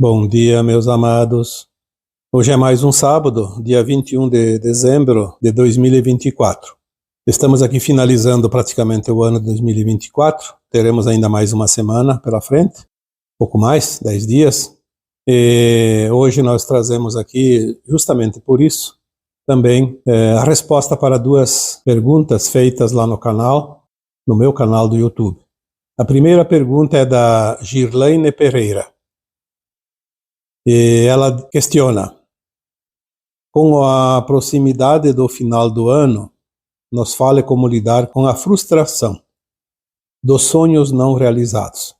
Bom dia, meus amados. Hoje é mais um sábado, dia 21 de dezembro de 2024. Estamos aqui finalizando praticamente o ano de 2024. Teremos ainda mais uma semana pela frente, pouco mais, 10 dias. E hoje nós trazemos aqui, justamente por isso, também a resposta para duas perguntas feitas lá no canal, no meu canal do YouTube. A primeira pergunta é da Girlaine Pereira. E ela questiona: com a proximidade do final do ano, nos fale como lidar com a frustração dos sonhos não realizados.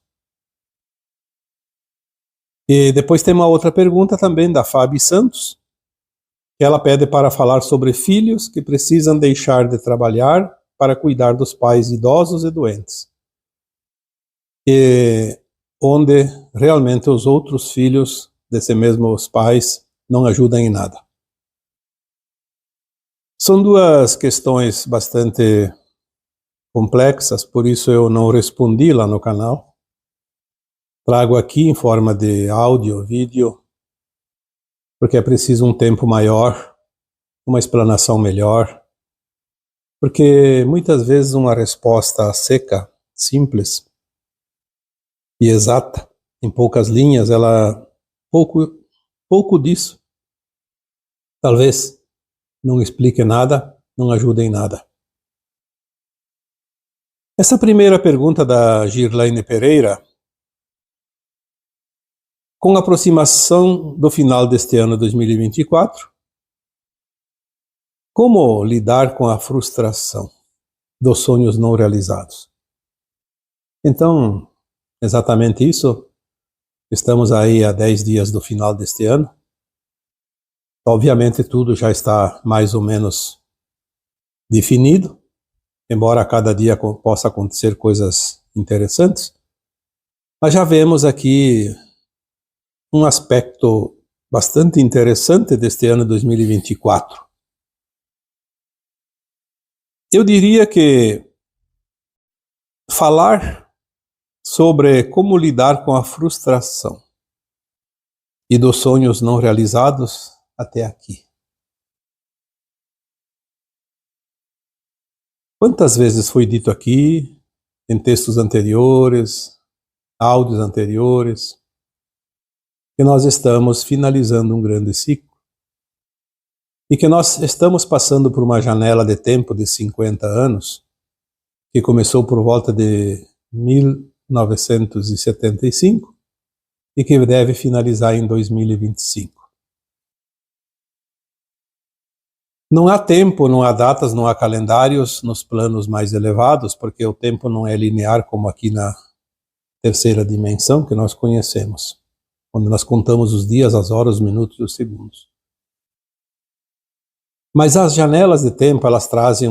E depois tem uma outra pergunta também da Fábio Santos, que ela pede para falar sobre filhos que precisam deixar de trabalhar para cuidar dos pais idosos e doentes, e onde realmente os outros filhos desses mesmos pais não ajudam em nada. São duas questões bastante complexas, por isso eu não respondi lá no canal. Trago aqui em forma de áudio, vídeo, porque é preciso um tempo maior, uma explanação melhor, porque muitas vezes uma resposta seca, simples e exata, em poucas linhas, ela pouco disso talvez não explique nada, não ajude em nada. Essa primeira pergunta da Girlaine Pereira: com a aproximação do final deste ano 2024, como lidar com a frustração dos sonhos não realizados? Então, exatamente isso. Estamos aí a 10 dias do final deste ano. Obviamente tudo já está mais ou menos definido, embora a cada dia possa acontecer coisas interessantes. Mas já vemos aqui um aspecto bastante interessante deste ano 2024. Eu diria que falar sobre como lidar com a frustração e dos sonhos não realizados até aqui. Quantas vezes foi dito aqui, em textos anteriores, áudios anteriores, que nós estamos finalizando um grande ciclo e que nós estamos passando por uma janela de tempo de 50 anos, que começou por volta de 1975 e que deve finalizar em 2025. Não há tempo, não há datas, não há calendários nos planos mais elevados, porque o tempo não é linear como aqui na terceira dimensão que nós conhecemos, onde nós contamos os dias, as horas, os minutos e os segundos. Mas as janelas de tempo, elas trazem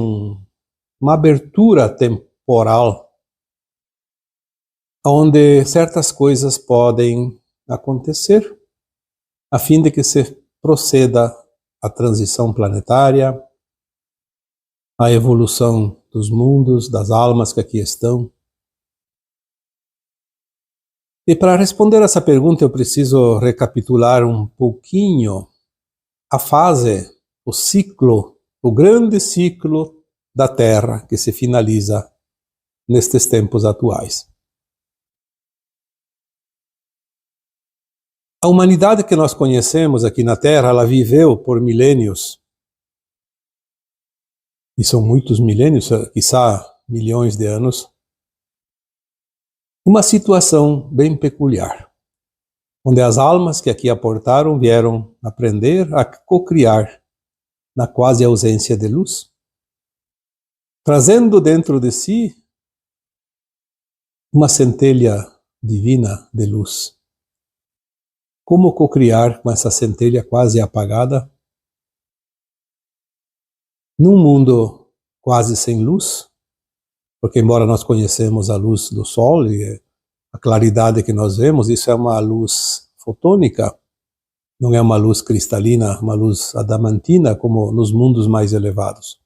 uma abertura temporal onde certas coisas podem acontecer a fim de que se proceda a transição planetária, a evolução dos mundos, das almas que aqui estão. E para responder essa pergunta eu preciso recapitular um pouquinho a fase, o ciclo, o grande ciclo da Terra que se finaliza nestes tempos atuais. A humanidade que nós conhecemos aqui na Terra, ela viveu por milênios, e são muitos milênios, quiçá milhões de anos, uma situação bem peculiar, onde as almas que aqui aportaram vieram aprender a cocriar na quase ausência de luz, trazendo dentro de si uma centelha divina de luz. Como cocriar com essa centelha quase apagada, num mundo quase sem luz, porque embora nós conhecemos a luz do Sol e a claridade que nós vemos, isso é uma luz fotônica, não é uma luz cristalina, uma luz adamantina como nos mundos mais elevados.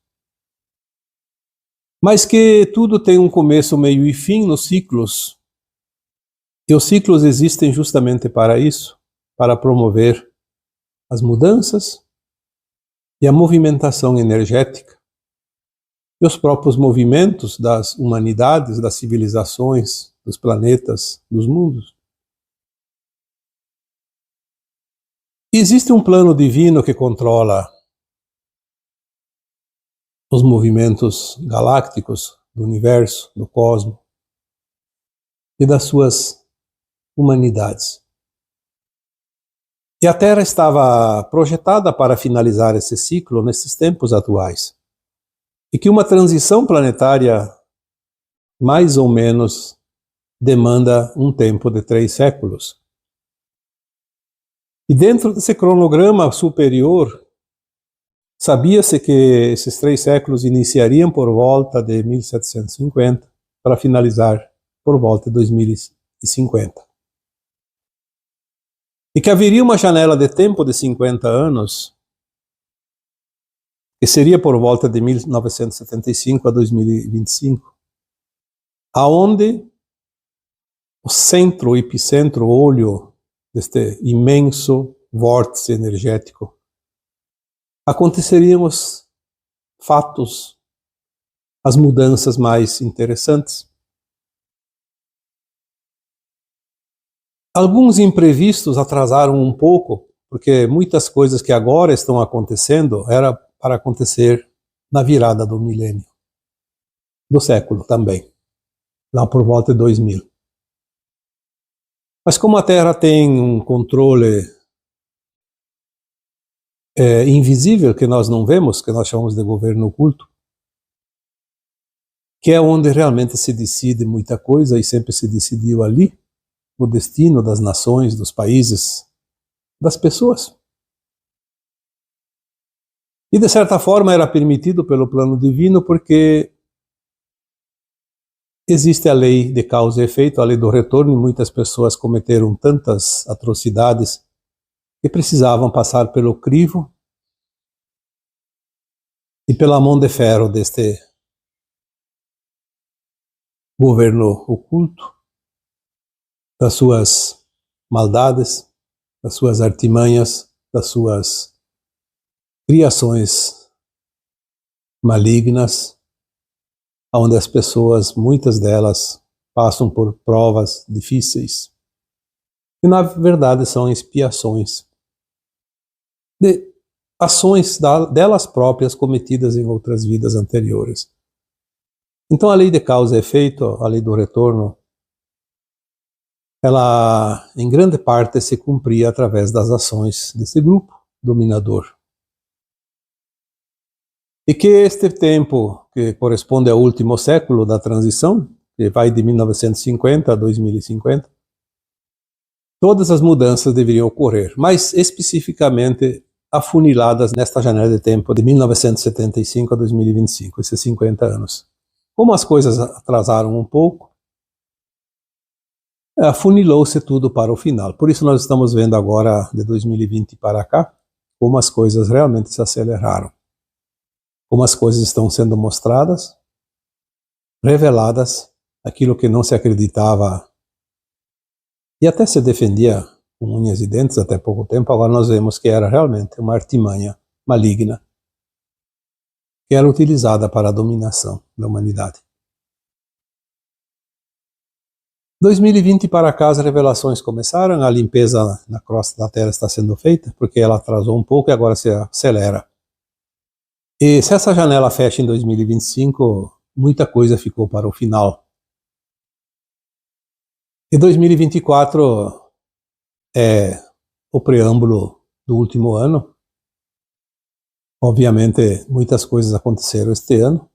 Mas que tudo tem um começo, meio e fim nos ciclos, e os ciclos existem justamente para isso, para promover as mudanças e a movimentação energética e os próprios movimentos das humanidades, das civilizações, dos planetas, dos mundos. E existe um plano divino que controla os movimentos galácticos do universo, do cosmos e das suas humanidades. E a Terra estava projetada para finalizar esse ciclo nesses tempos atuais. E que uma transição planetária, mais ou menos, demanda um tempo de 3 séculos. E dentro desse cronograma superior, sabia-se que esses 3 séculos iniciariam por volta de 1750 para finalizar por volta de 2050. E que haveria uma janela de tempo de 50 anos, que seria por volta de 1975 a 2025, aonde o centro, o epicentro, o olho deste imenso vórtice energético, aconteceriam os fatos, as mudanças mais interessantes. Alguns imprevistos atrasaram um pouco, porque muitas coisas que agora estão acontecendo era para acontecer na virada do milênio, do século também, lá por volta de 2000. Mas como a Terra tem um controle invisível que nós não vemos, que nós chamamos de governo oculto, que é onde realmente se decide muita coisa e sempre se decidiu ali, o destino das nações, dos países, das pessoas. E de certa forma era permitido pelo plano divino porque existe a lei de causa e efeito, a lei do retorno, e muitas pessoas cometeram tantas atrocidades que precisavam passar pelo crivo e pela mão de ferro deste governo oculto, das suas maldades, das suas artimanhas, das suas criações malignas, onde as pessoas, muitas delas, passam por provas difíceis, que na verdade são expiações de ações delas próprias cometidas em outras vidas anteriores. Então a lei de causa e efeito, a lei do retorno, ela em grande parte se cumpria através das ações desse grupo dominador. E que este tempo, que corresponde ao último século da transição, que vai de 1950 a 2050, todas as mudanças deveriam ocorrer, mas especificamente afuniladas nesta janela de tempo de 1975 a 2025, esses 50 anos. Como as coisas atrasaram um pouco, afunilou-se tudo para o final. Por isso nós estamos vendo agora, de 2020 para cá, como as coisas realmente se aceleraram. Como as coisas estão sendo mostradas, reveladas, aquilo que não se acreditava e até se defendia com unhas e dentes até pouco tempo, agora nós vemos que era realmente uma artimanha maligna que era utilizada para a dominação da humanidade. 2020 para cá as revelações começaram, a limpeza na crosta da Terra está sendo feita, porque ela atrasou um pouco e agora se acelera. E se essa janela fecha em 2025, muita coisa ficou para o final. E 2024 é o preâmbulo do último ano. Obviamente, muitas coisas aconteceram este ano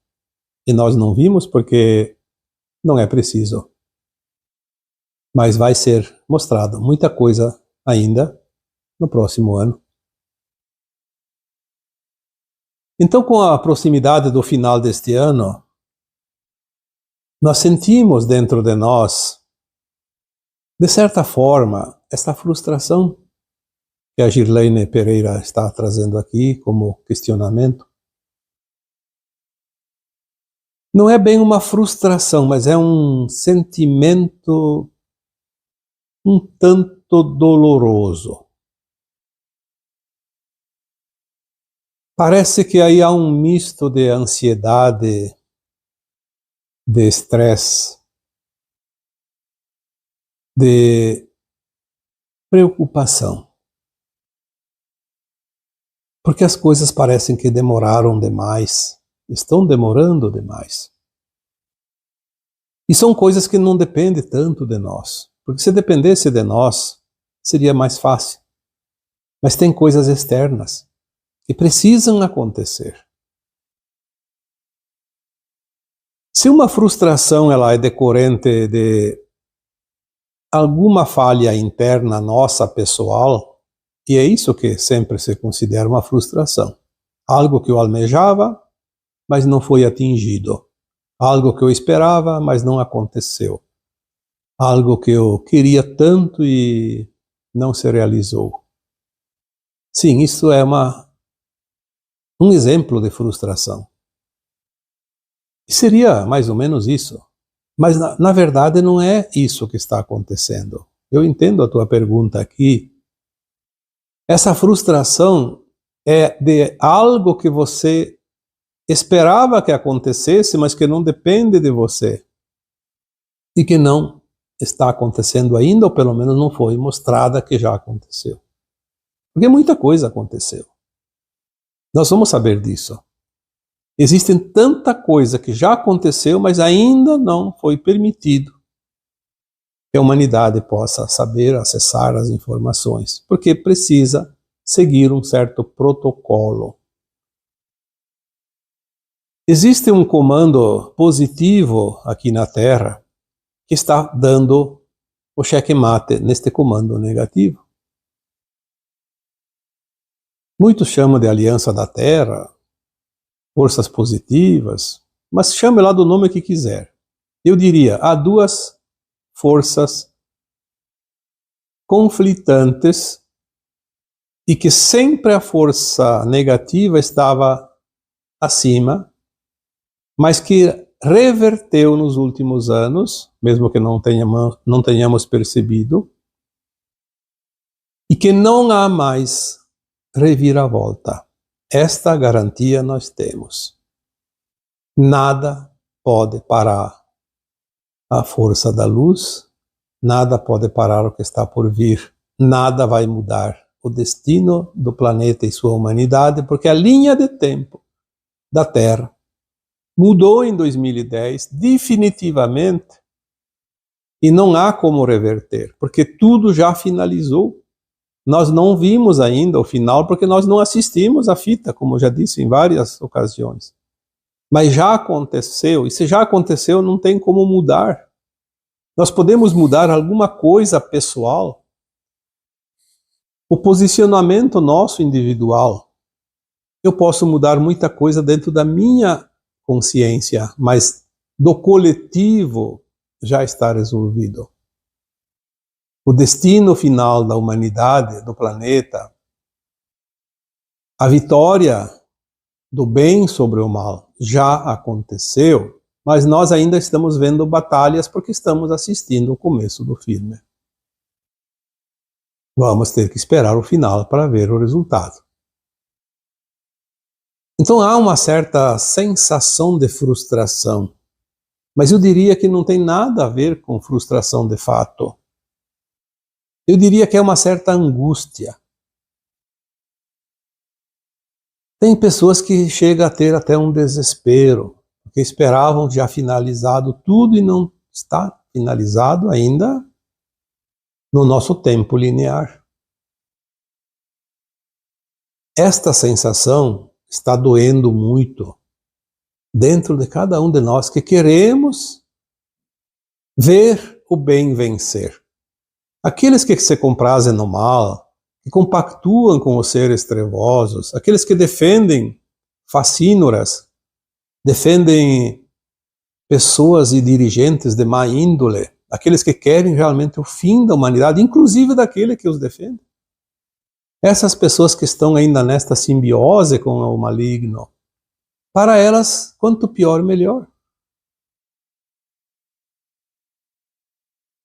e nós não vimos porque não é preciso. Mas vai ser mostrado muita coisa ainda no próximo ano. Então, com a proximidade do final deste ano, nós sentimos dentro de nós, de certa forma, esta frustração que a Girlene Pereira está trazendo aqui como questionamento. Não é bem uma frustração, mas é um sentimento um tanto doloroso. Parece que aí há um misto de ansiedade, de estresse, de preocupação. Porque as coisas parecem que demoraram demais, estão demorando demais. E são coisas que não dependem tanto de nós. Porque se dependesse de nós, seria mais fácil. Mas tem coisas externas que precisam acontecer. Se uma frustração ela é decorrente de alguma falha interna nossa, pessoal, e é isso que sempre se considera uma frustração. Algo que eu almejava, mas não foi atingido. Algo que eu esperava, mas não aconteceu. Algo que eu queria tanto e não se realizou. Sim, isso é um exemplo de frustração. E seria mais ou menos isso. Mas na verdade não é isso que está acontecendo. Eu entendo a tua pergunta aqui. Essa frustração é de algo que você esperava que acontecesse, mas que não depende de você. E que não está acontecendo ainda, ou pelo menos não foi mostrada que já aconteceu. Porque muita coisa aconteceu. Nós vamos saber disso. Existem tanta coisa que já aconteceu, mas ainda não foi permitido que a humanidade possa saber, acessar as informações, porque precisa seguir um certo protocolo. Existe um comando positivo aqui na Terra que está dando o checkmate neste comando negativo. Muitos chamam de Aliança da Terra, forças positivas, mas chame lá do nome que quiser. Eu diria, há duas forças conflitantes e que sempre a força negativa estava acima, mas que reverteu nos últimos anos, mesmo que não tenhamos percebido, e que não há mais reviravolta. Esta garantia nós temos. Nada pode parar a força da luz, nada pode parar o que está por vir, nada vai mudar o destino do planeta e sua humanidade, porque a linha de tempo da Terra mudou em 2010 definitivamente e não há como reverter, porque tudo já finalizou. Nós não vimos ainda o final porque nós não assistimos a fita, como eu já disse em várias ocasiões. Mas já aconteceu, e se já aconteceu, não tem como mudar. Nós podemos mudar alguma coisa pessoal, o posicionamento nosso individual. Eu posso mudar muita coisa dentro da minha consciência, mas do coletivo já está resolvido. O destino final da humanidade, do planeta, a vitória do bem sobre o mal já aconteceu, mas nós ainda estamos vendo batalhas porque estamos assistindo o começo do filme. Vamos ter que esperar o final para ver o resultado. Então há uma certa sensação de frustração, mas eu diria que não tem nada a ver com frustração de fato. Eu diria que é uma certa angústia. Tem pessoas que chegam a ter até um desespero, porque esperavam já finalizado tudo e não está finalizado ainda no nosso tempo linear. Esta sensação está doendo muito dentro de cada um de nós que queremos ver o bem vencer. Aqueles que se comprazem no mal, que compactuam com os seres trevosos, aqueles que defendem facínoras, defendem pessoas e dirigentes de má índole, aqueles que querem realmente o fim da humanidade, inclusive daquele que os defende. Essas pessoas que estão ainda nesta simbiose com o maligno, para elas, quanto pior, melhor.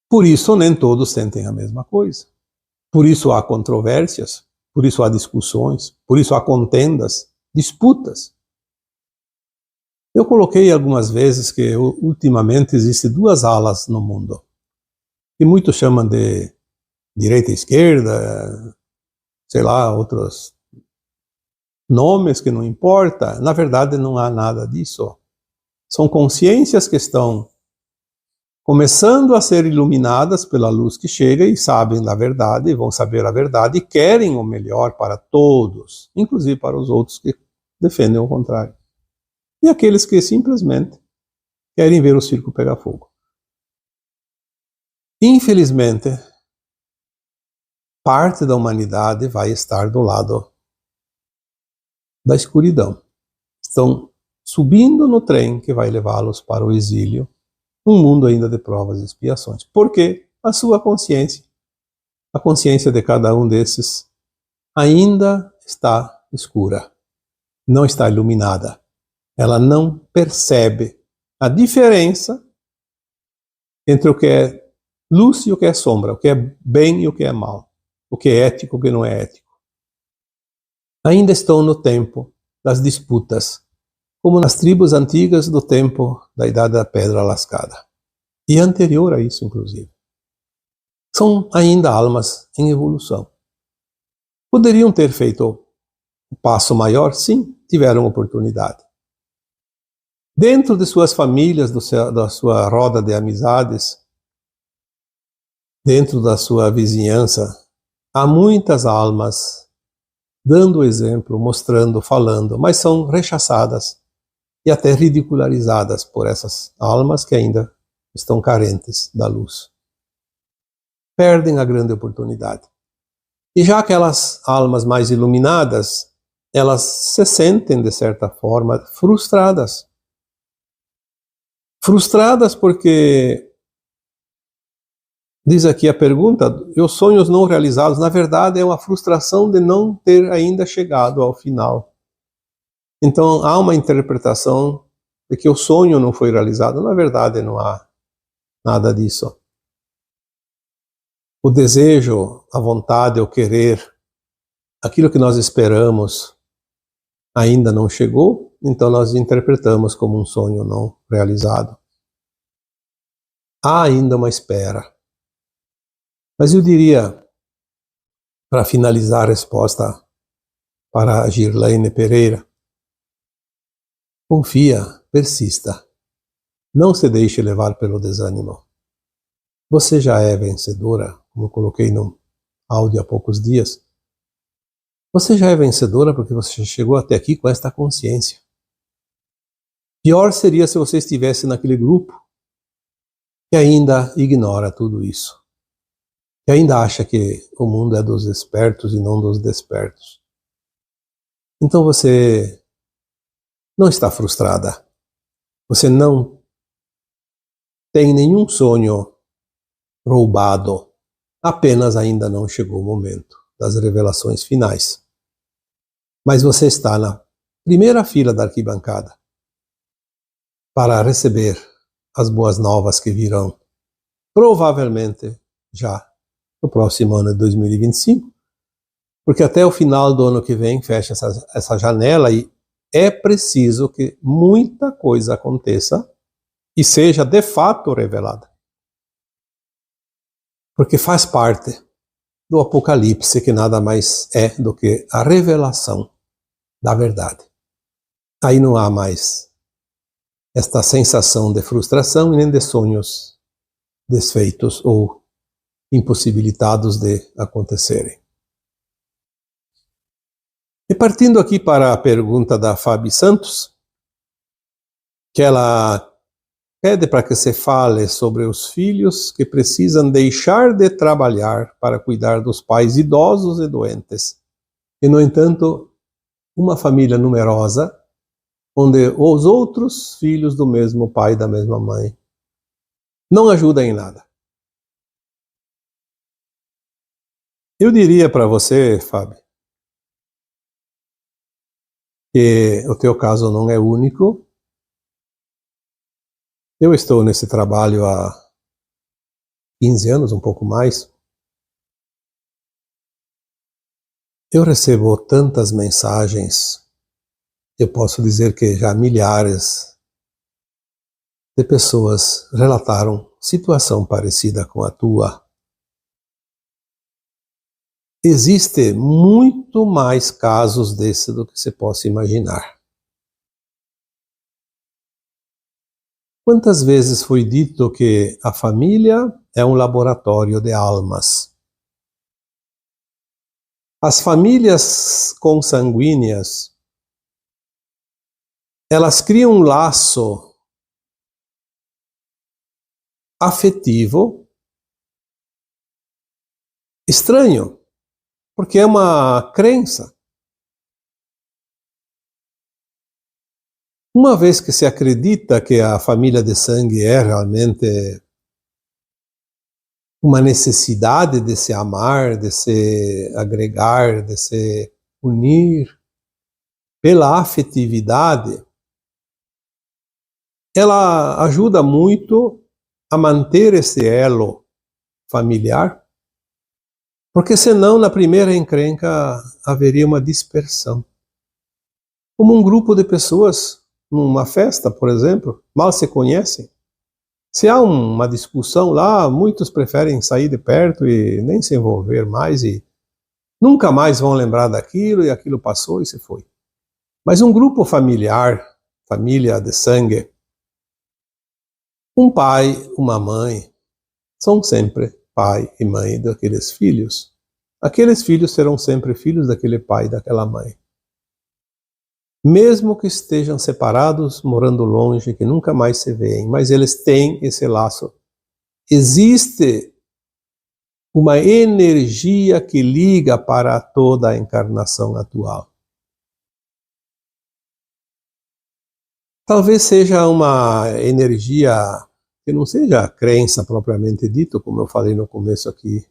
Por isso, nem todos sentem a mesma coisa. Por isso há controvérsias, por isso há discussões, por isso há contendas disputas. Eu coloquei algumas vezes que ultimamente existem duas alas no mundo, que muitos chamam de direita e esquerda, sei lá, outros nomes que não importa. Na verdade, não há nada disso. São consciências que estão começando a ser iluminadas pela luz que chega e sabem da verdade, vão saber a verdade e querem o melhor para todos, inclusive para os outros que defendem o contrário. E aqueles que simplesmente querem ver o circo pegar fogo. Infelizmente, parte da humanidade vai estar do lado da escuridão. Estão subindo no trem que vai levá-los para o exílio, um mundo ainda de provas e expiações. Porque a sua consciência, a consciência de cada um desses, ainda está escura, não está iluminada. Ela não percebe a diferença entre o que é luz e o que é sombra, o que é bem e o que é mal, o que é ético e o que não é ético. Ainda estão no tempo das disputas, como nas tribos antigas do tempo da Idade da Pedra Lascada. E anterior a isso, inclusive. São ainda almas em evolução. Poderiam ter feito um passo maior? Sim, tiveram oportunidade. Dentro de suas famílias, da sua roda de amizades, dentro da sua vizinhança, há muitas almas dando exemplo, mostrando, falando, mas são rechaçadas e até ridicularizadas por essas almas que ainda estão carentes da luz. Perdem a grande oportunidade. E já aquelas almas mais iluminadas, elas se sentem, de certa forma, frustradas. Frustradas porque, diz aqui a pergunta, os sonhos não realizados, na verdade é uma frustração de não ter ainda chegado ao final. Então há uma interpretação de que o sonho não foi realizado. Na verdade não há nada disso. O desejo, a vontade, o querer, aquilo que nós esperamos ainda não chegou, então nós interpretamos como um sonho não realizado. Há ainda uma espera. Mas eu diria, para finalizar a resposta para a Girlaine Pereira, confia, persista. Não se deixe levar pelo desânimo. Você já é vencedora, como eu coloquei no áudio há poucos dias. Você já é vencedora porque você chegou até aqui com esta consciência. Pior seria se você estivesse naquele grupo que ainda ignora tudo isso. Que ainda acha que o mundo é dos espertos e não dos despertos. Então você não está frustrada. Você não tem nenhum sonho roubado. Apenas ainda não chegou o momento das revelações finais. Mas você está na primeira fila da arquibancada para receber as boas novas que virão, provavelmente já no próximo ano de 2025, porque até o final do ano que vem fecha essa janela e é preciso que muita coisa aconteça e seja de fato revelada. Porque faz parte do Apocalipse, que nada mais é do que a revelação da verdade. Aí não há mais esta sensação de frustração e nem de sonhos desfeitos ou impossibilitados de acontecerem. E partindo aqui para a pergunta da Fabi Santos, que ela pede para que se fale sobre os filhos que precisam deixar de trabalhar para cuidar dos pais idosos e doentes. E, no entanto, uma família numerosa, onde os outros filhos do mesmo pai e da mesma mãe não ajudam em nada. Eu diria para você, Fábio, que o teu caso não é único. Eu estou nesse trabalho há 15 anos, um pouco mais. Eu recebo tantas mensagens eu posso dizer que já milhares de pessoas relataram situação parecida com a tua. Existe muito mais casos desse do que você possa imaginar. Quantas vezes foi dito que a família é um laboratório de almas? As famílias consanguíneas, elas criam um laço afetivo estranho, porque é uma crença. Uma vez que se acredita que a família de sangue é realmente uma necessidade de se amar, de se agregar, de se unir pela afetividade, ela ajuda muito a manter esse elo familiar, porque senão na primeira encrenca haveria uma dispersão. Como um grupo de pessoas numa festa, por exemplo, mal se conhecem. Se há uma discussão lá, muitos preferem sair de perto e nem se envolver mais e nunca mais vão lembrar daquilo e aquilo passou e se foi. Mas um grupo familiar, família de sangue, um pai, uma mãe, são sempre pai e mãe daqueles filhos. Aqueles filhos serão sempre filhos daquele pai e daquela mãe. Mesmo que estejam separados, morando longe, que nunca mais se veem, mas eles têm esse laço. Existe uma energia que liga para toda a encarnação atual. Talvez seja uma energia que não seja a crença propriamente dita, como eu falei no começo aqui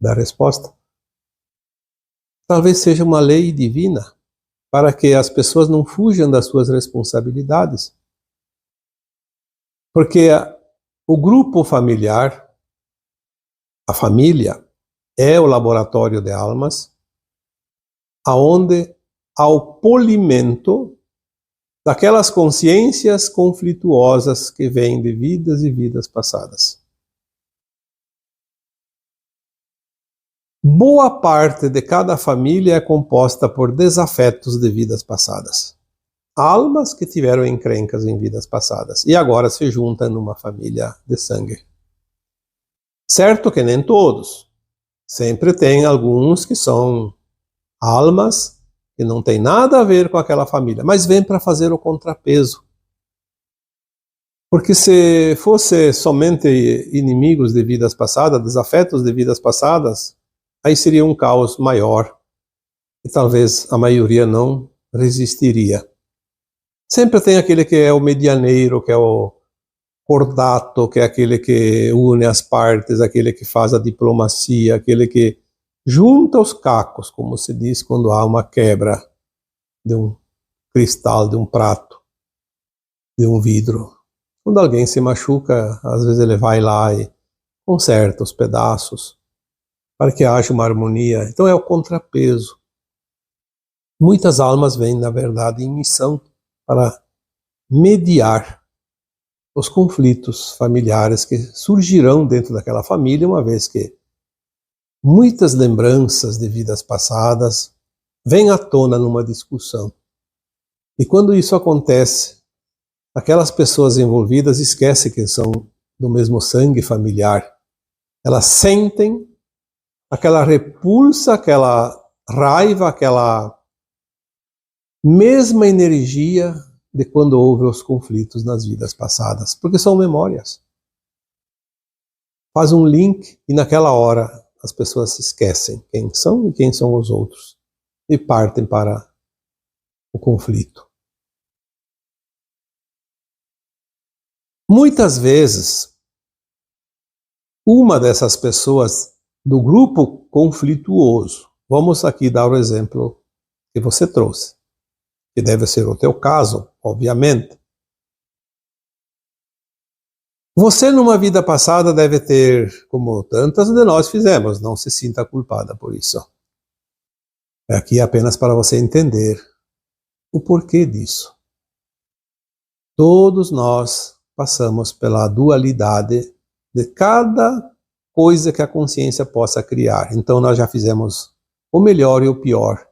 da resposta. Talvez seja uma lei divina, para que as pessoas não fujam das suas responsabilidades. Porque o grupo familiar, a família, é o laboratório de almas, aonde há o polimento daquelas consciências conflituosas que vêm de vidas e vidas passadas. Boa parte de cada família é composta por desafetos de vidas passadas. Almas que tiveram encrencas em vidas passadas e agora se juntam numa família de sangue. Certo que nem todos. Sempre tem alguns que são almas que não tem nada a ver com aquela família, mas vêm para fazer o contrapeso. Porque se fosse somente inimigos de vidas passadas, desafetos de vidas passadas, aí seria um caos maior e talvez a maioria não resistiria. Sempre tem aquele que é o medianeiro, que é o cordato, que é aquele que une as partes, aquele que faz a diplomacia, aquele que junta os cacos, como se diz quando há uma quebra de um cristal, de um prato, de um vidro. Quando alguém se machuca, às vezes ele vai lá e conserta os pedaços, para que haja uma harmonia. Então é o contrapeso. Muitas almas vêm, na verdade, em missão para mediar os conflitos familiares que surgirão dentro daquela família, uma vez que muitas lembranças de vidas passadas vêm à tona numa discussão. E quando isso acontece, aquelas pessoas envolvidas esquecem que são do mesmo sangue familiar. Elas sentem aquela repulsa, aquela raiva, aquela mesma energia de quando houve os conflitos nas vidas passadas, porque são memórias. Faz um link e naquela hora as pessoas se esquecem quem são e quem são os outros e partem para o conflito. Muitas vezes, uma dessas pessoas do grupo conflituoso, vamos aqui dar o exemplo que você trouxe, que deve ser o teu caso, obviamente. Você, numa vida passada, deve ter, como tantas de nós fizemos, não se sinta culpada por isso. É aqui apenas para você entender o porquê disso. Todos nós passamos pela dualidade de cada coisa que a consciência possa criar. Então nós já fizemos o melhor e o pior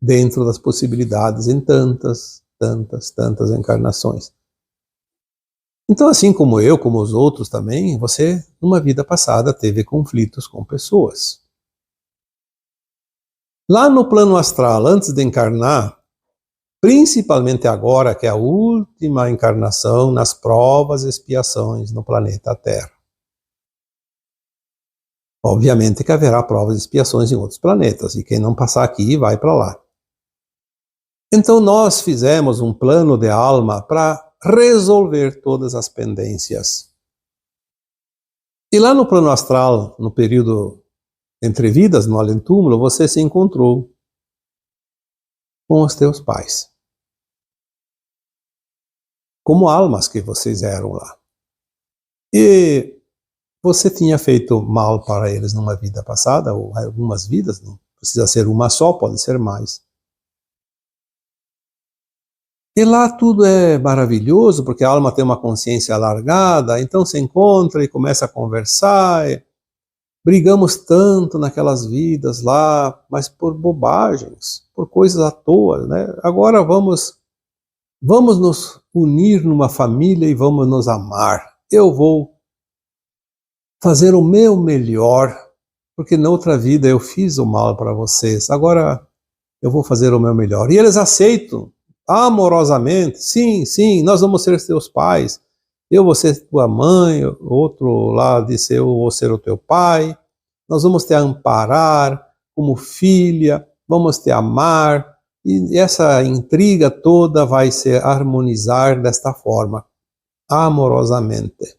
dentro das possibilidades em tantas encarnações. Então, assim como eu, como os outros também, você, numa vida passada, teve conflitos com pessoas. Lá no plano astral, antes de encarnar, principalmente agora, que é a última encarnação nas provas e expiações no planeta Terra. Obviamente que haverá provas e expiações em outros planetas, e quem não passar aqui vai para lá. Então nós fizemos um plano de alma para resolver todas as pendências. E lá no plano astral, no período entre vidas, no além-túmulo, você se encontrou com os teus pais. Como almas que vocês eram lá. E você tinha feito mal para eles numa vida passada, ou algumas vidas, não precisa ser uma só, pode ser mais. E lá tudo é maravilhoso, porque a alma tem uma consciência alargada, então se encontra e começa a conversar. Brigamos tanto naquelas vidas lá, mas por bobagens, por coisas à toa, né? Agora vamos nos unir numa família e vamos nos amar. Eu vou fazer o meu melhor, porque na outra vida eu fiz o mal para vocês, agora eu vou fazer o meu melhor. E eles aceitam amorosamente, sim, nós vamos ser teus pais, eu vou ser tua mãe, outro lá disse eu vou ser o teu pai, nós vamos te amparar como filha, vamos te amar, e essa intriga toda vai se harmonizar desta forma, amorosamente,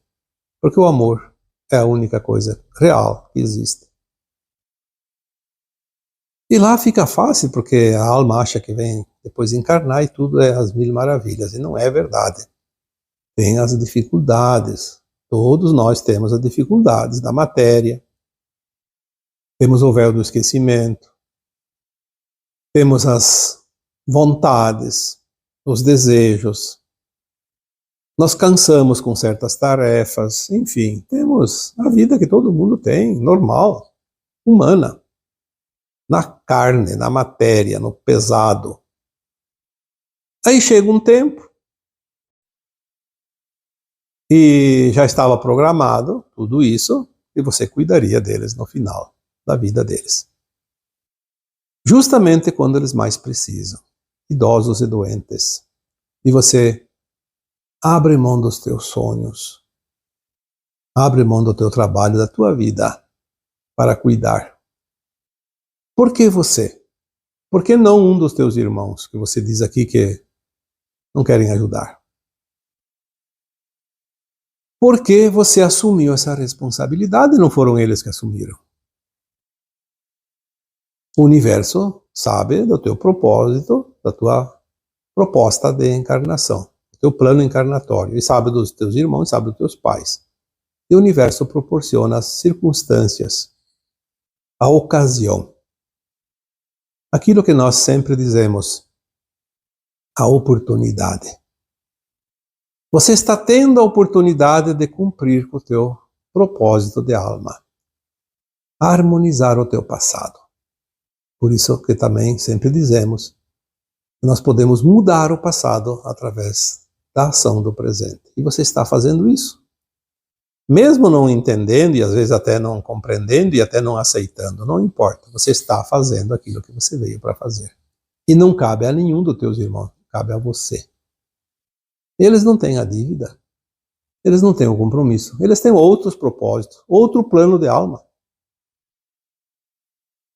porque o amor é a única coisa real que existe. E lá fica fácil, porque a alma acha que vem depois encarnar e tudo é as mil maravilhas, e não é verdade. Tem as dificuldades, todos nós temos as dificuldades da matéria, temos o véu do esquecimento, temos as vontades, os desejos, nós cansamos com certas tarefas, enfim, temos a vida que todo mundo tem, normal, humana. Na carne, na matéria, no pesado. Aí chega um tempo, e já estava programado tudo isso, e você cuidaria deles no final da vida deles. Justamente quando eles mais precisam, idosos e doentes. E você abre mão dos teus sonhos, abre mão do teu trabalho, da tua vida, para cuidar. Por que você? Por que não um dos teus irmãos, que você diz aqui que não querem ajudar? Por que você assumiu essa responsabilidade e não foram eles que assumiram? O universo sabe do teu propósito, da tua proposta de encarnação, do teu plano encarnatório, e sabe dos teus irmãos, sabe dos teus pais. E o universo proporciona as circunstâncias, a ocasião. Aquilo que nós sempre dizemos, a oportunidade. Você está tendo a oportunidade de cumprir com o teu propósito de alma, harmonizar o teu passado. Por isso que também sempre dizemos que nós podemos mudar o passado através da ação do presente. E você está fazendo isso. Mesmo não entendendo, e às vezes até não compreendendo, e até não aceitando, não importa. Você está fazendo aquilo que você veio para fazer. E não cabe a nenhum dos teus irmãos, cabe a você. Eles não têm a dívida. Eles não têm o compromisso. Eles têm outros propósitos, outro plano de alma.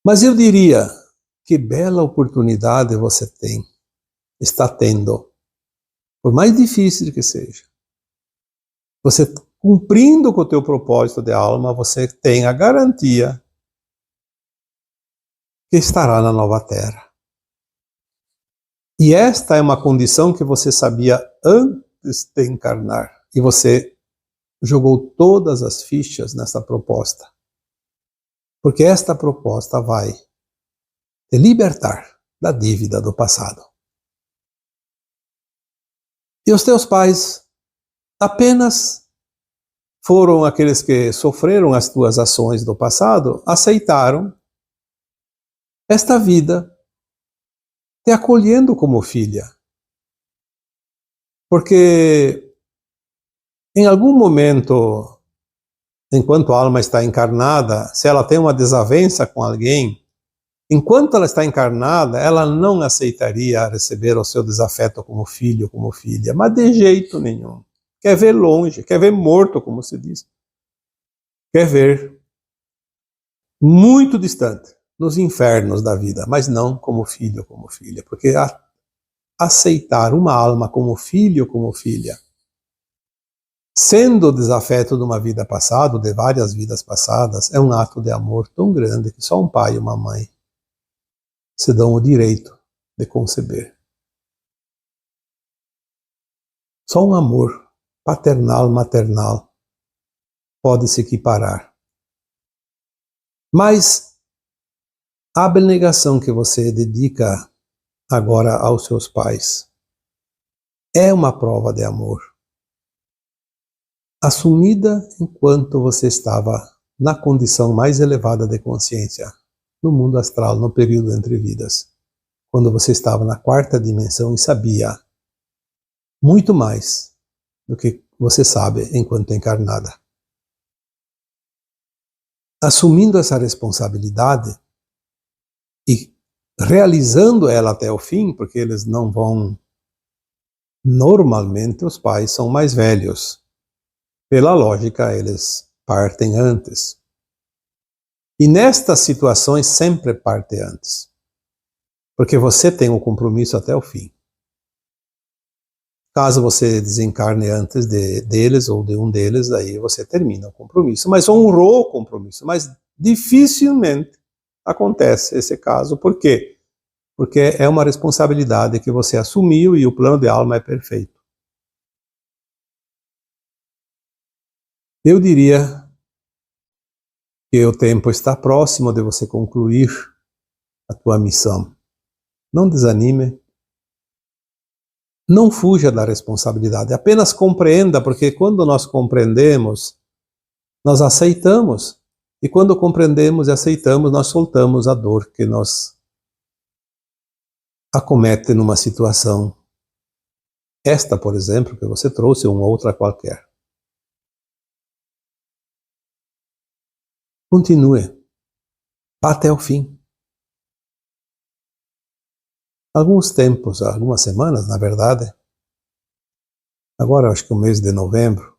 Mas eu diria, que bela oportunidade você tem, está tendo, por mais difícil que seja. Você cumprindo com o teu propósito de alma, você tem a garantia que estará na nova terra. E esta é uma condição que você sabia antes de encarnar. E você jogou todas as fichas nessa proposta. Porque esta proposta vai te libertar da dívida do passado. E os teus pais apenas foram aqueles que sofreram as tuas ações do passado, aceitaram esta vida, te acolhendo como filha. Porque em algum momento, enquanto a alma está encarnada, se ela tem uma desavença com alguém, enquanto ela está encarnada, ela não aceitaria receber o seu desafeto como filho, como filha, mas de jeito nenhum. Quer ver longe, quer ver morto, como se diz. Quer ver muito distante, nos infernos da vida, mas não como filho, como filha. Porque aceitar uma alma como filho, como filha, sendo o desafeto de uma vida passada, de várias vidas passadas, é um ato de amor tão grande que só um pai e uma mãe se dão o direito de conceber. Só um amor paternal, maternal pode se equiparar. Mas a abnegação que você dedica agora aos seus pais é uma prova de amor, assumida enquanto você estava na condição mais elevada de consciência, no mundo astral, no período entre vidas, quando você estava na quarta dimensão e sabia muito mais do que você sabe enquanto encarnada. Assumindo essa responsabilidade e realizando ela até o fim, porque eles não vão... Normalmente os pais são mais velhos. Pela lógica, eles partem antes. E nestas situações sempre parte antes. Porque você tem um compromisso até o fim. Caso você desencarne antes deles ou de um deles, aí você termina o compromisso. Mas honrou o compromisso. Mas dificilmente acontece esse caso. Por quê? Porque é uma responsabilidade que você assumiu e o plano de alma é perfeito. Eu diria que o tempo está próximo de você concluir a tua missão. Não desanime. Não fuja da responsabilidade, apenas compreenda, porque quando nós compreendemos, nós aceitamos. E quando compreendemos e aceitamos, nós soltamos a dor que nos acomete numa situação. Esta, por exemplo, que você trouxe, uma outra qualquer. Continue. Vá até o fim. Alguns tempos, algumas semanas, na verdade, agora acho que o mês de novembro,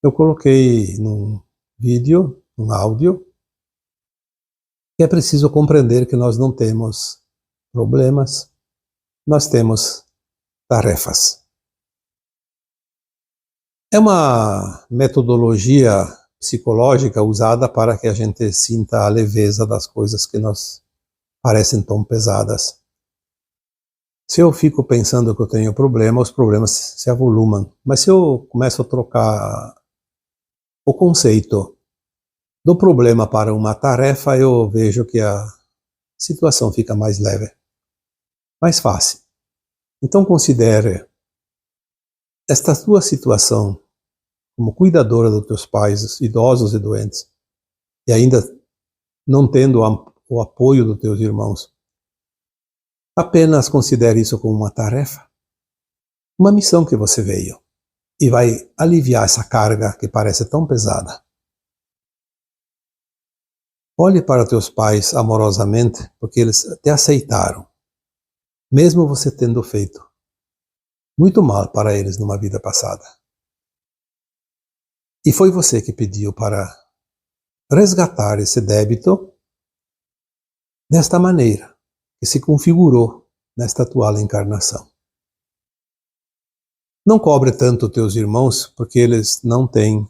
eu coloquei num vídeo, num áudio, que é preciso compreender que nós não temos problemas, nós temos tarefas. É uma metodologia psicológica usada para que a gente sinta a leveza das coisas que nos parecem tão pesadas. Se eu fico pensando que eu tenho problema, os problemas se avolumam. Mas se eu começo a trocar o conceito do problema para uma tarefa, eu vejo que a situação fica mais leve, mais fácil. Então considere esta tua situação como cuidadora dos teus pais, idosos e doentes, e ainda não tendo o apoio dos teus irmãos. Apenas considere isso como uma tarefa, uma missão que você veio, e vai aliviar essa carga que parece tão pesada. Olhe para teus pais amorosamente, porque eles te aceitaram, mesmo você tendo feito muito mal para eles numa vida passada. E foi você que pediu para resgatar esse débito desta maneira, que se configurou nesta atual encarnação. Não cobre tanto teus irmãos, porque eles não têm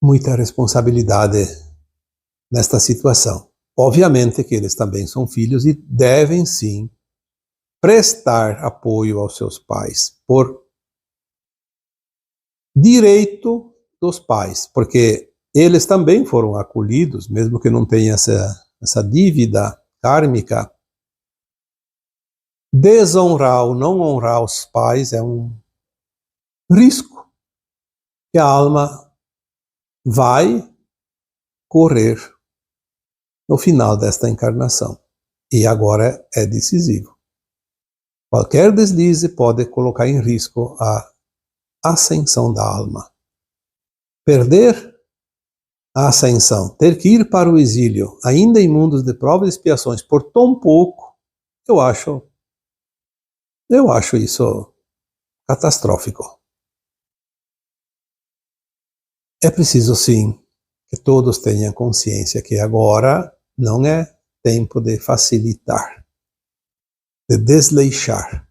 muita responsabilidade nesta situação. Obviamente que eles também são filhos e devem sim prestar apoio aos seus pais, por direito dos pais, porque eles também foram acolhidos, mesmo que não tenha essa dívida kármica, desonrar ou não honrar os pais é um risco que a alma vai correr no final desta encarnação. E agora é decisivo. Qualquer deslize pode colocar em risco a ascensão da alma. Perder a ascensão, ter que ir para o exílio, ainda em mundos de provas e expiações, por tão pouco, eu acho isso catastrófico. É preciso, sim, que todos tenham consciência que agora não é tempo de facilitar, de desleixar.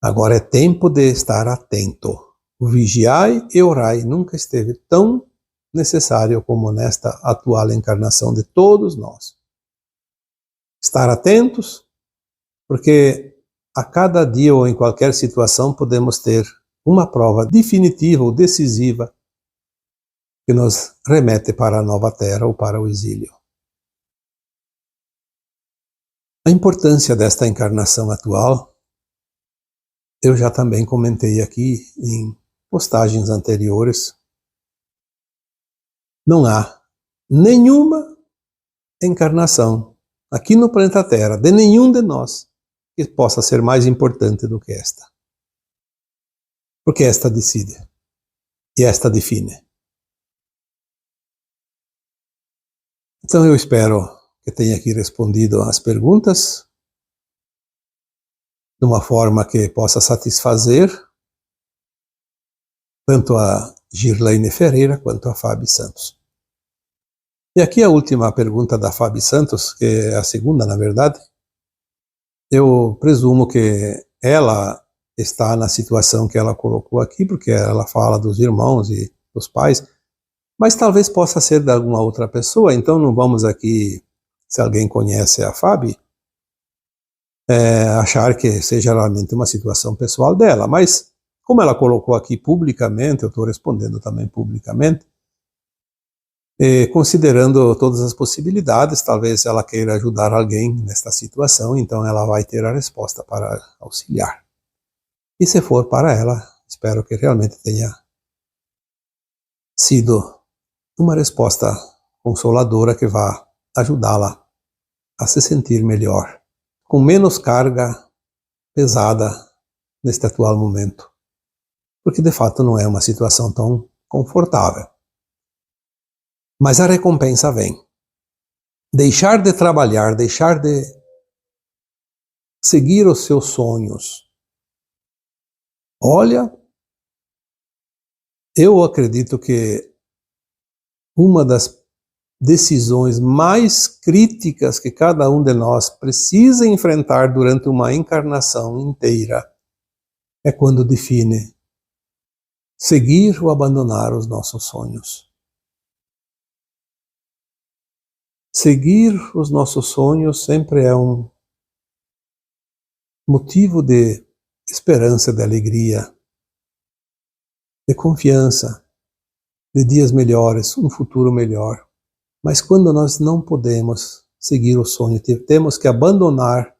Agora é tempo de estar atento. O vigiai e orai nunca esteve tão necessário como nesta atual encarnação de todos nós. Estar atentos, porque a cada dia ou em qualquer situação podemos ter uma prova definitiva ou decisiva que nos remete para a nova terra ou para o exílio. A importância desta encarnação atual, eu já também comentei aqui em postagens anteriores. Não há nenhuma encarnação aqui no planeta Terra, de nenhum de nós, que possa ser mais importante do que esta. Porque esta decide e esta define. Então eu espero que tenha aqui respondido às perguntas de uma forma que possa satisfazer tanto a Girlaine Ferreira quanto a Fábio Santos. E aqui a última pergunta da Fábio Santos, que é a segunda, na verdade. Eu presumo que ela está na situação que ela colocou aqui, porque ela fala dos irmãos e dos pais, mas talvez possa ser de alguma outra pessoa, então não vamos aqui, se alguém conhece a Fábio, achar que seja realmente uma situação pessoal dela, mas como ela colocou aqui publicamente, eu estou respondendo também publicamente, considerando todas as possibilidades, talvez ela queira ajudar alguém nesta situação, então ela vai ter a resposta para auxiliar. E se for para ela, espero que realmente tenha sido uma resposta consoladora que vá ajudá-la a se sentir melhor, com menos carga pesada neste atual momento, porque de fato não é uma situação tão confortável. Mas a recompensa vem. Deixar de trabalhar, deixar de seguir os seus sonhos. Olha, eu acredito que uma das decisões mais críticas que cada um de nós precisa enfrentar durante uma encarnação inteira é quando define seguir ou abandonar os nossos sonhos. Seguir os nossos sonhos sempre é um motivo de esperança, de alegria, de confiança, de dias melhores, um futuro melhor. Mas quando nós não podemos seguir o sonho, temos que abandonar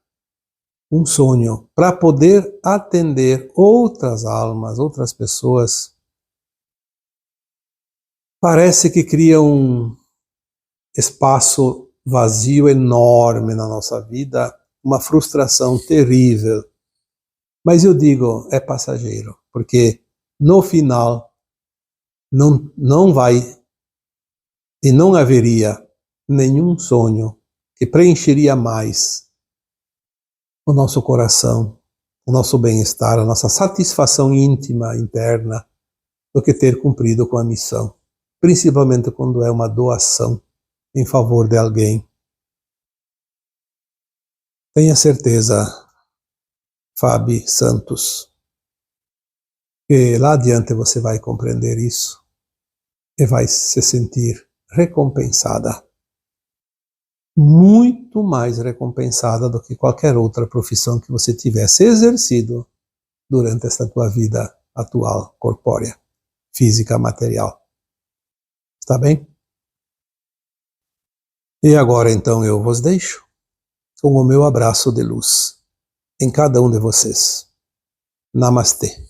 um sonho para poder atender outras almas, outras pessoas, parece que cria um espaço vazio enorme na nossa vida, uma frustração terrível. Mas eu digo, é passageiro, porque no final não vai e não haveria nenhum sonho que preencheria mais o nosso coração, o nosso bem-estar, a nossa satisfação íntima, interna, do que ter cumprido com a missão, principalmente quando é uma doação em favor de alguém. Tenha certeza, Fábio Santos, que lá adiante você vai compreender isso e vai se sentir recompensada. Muito mais recompensada do que qualquer outra profissão que você tivesse exercido durante esta tua vida atual, corpórea, física, material. Está bem? E agora então eu vos deixo com o meu abraço de luz. em cada um de vocês. Namastê.